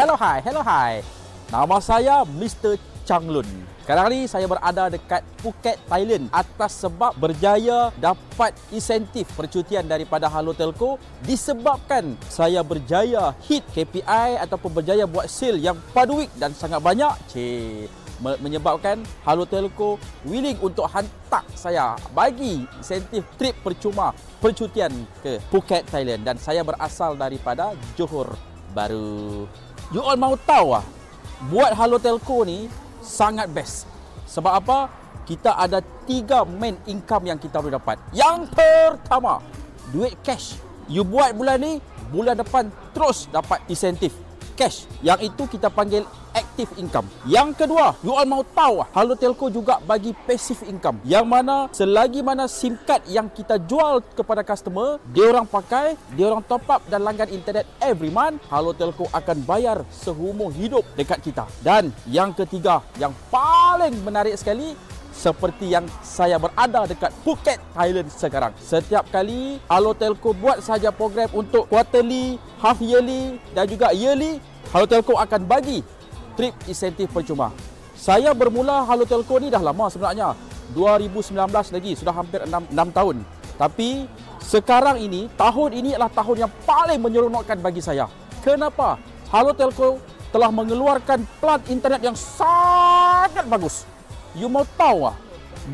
Hello hi. Nama saya Mr. Changlun. Sekarang ni saya berada dekat Phuket, Thailand atas sebab berjaya dapat insentif percutian daripada Halo Telco disebabkan saya berjaya hit KPI ataupun berjaya buat sale yang pada week dan sangat banyak. Menyebabkan Halo Telco willing untuk hantar saya bagi insentif trip percuma percutian ke Phuket, Thailand, dan saya berasal daripada Johor Bahru. You all mau tahu buat Halo Telco ni sangat best. Sebab apa? Kita ada 3 main income yang kita boleh dapat. Yang pertama, duit cash. You buat bulan ni, bulan depan terus dapat insentif cash. Yang itu kita panggil active income. Yang kedua, you all mau tahu Halo Telco juga bagi passive income, yang mana selagi mana SIM card yang kita jual kepada customer, dia orang pakai, dia orang top up dan langgan internet every month, Halo Telco akan bayar seumur hidup dekat kita. Dan yang ketiga, yang paling menarik sekali, seperti yang saya berada dekat Phuket, Thailand sekarang. Setiap kali Halo Telco buat saja program untuk quarterly, half yearly dan juga yearly, Halo Telco akan bagi trip insentif percuma. Saya bermula Halo Telco ni dah lama sebenarnya. 2019 lagi, sudah hampir 6 tahun. Tapi sekarang ini, tahun ini adalah tahun yang paling menyeronokkan bagi saya. Kenapa? Halo Telco telah mengeluarkan plan internet yang sangat bagus. You mau tahu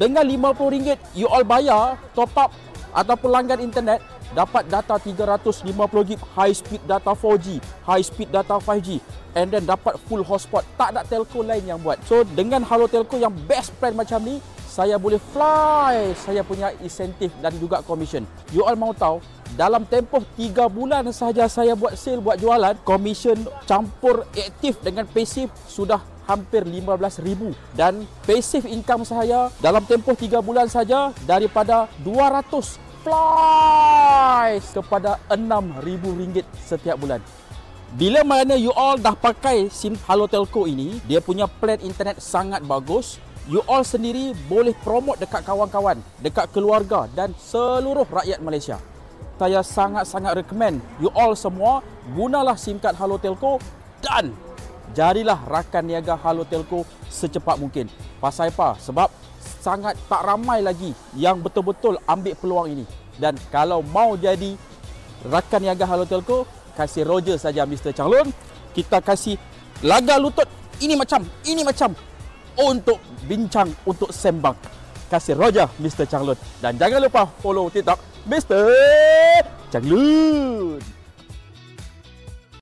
dengan RM50 you all bayar top up ataupun langgan internet, dapat data 350GB, high speed data 4G, high speed data 5G, and then dapat full hotspot. Tak ada telco lain yang buat. So dengan Halo Telco yang best plan macam ni, saya boleh fly saya punya insentif dan juga commission. You all mau tahu, dalam tempoh 3 bulan sahaja saya buat sale, buat jualan, commission campur aktif dengan passive sudah hampir 15,000, dan passive income saya dalam tempoh 3 bulan saja daripada 200 fly kepada RM6,000 setiap bulan. Bila mana you all dah pakai SIM Halo Telco ini, dia punya plan internet sangat bagus. You all sendiri boleh promote dekat kawan-kawan, dekat keluarga dan seluruh rakyat Malaysia. Saya sangat-sangat recommend you all semua gunalah SIM card Halo Telco dan jadilah rakan niaga Halo Telco secepat mungkin. Pasal apa? Sebab sangat tak ramai lagi yang betul-betul ambil peluang ini. Dan kalau mau jadi rakan niaga Halo Telco, kasih Roger saja Mr. Changlun. Kita kasih laga lutut ini macam untuk bincang, untuk sembang. Kasih Roger Mr. Changlun. Dan jangan lupa follow TikTok Mr. Changlun.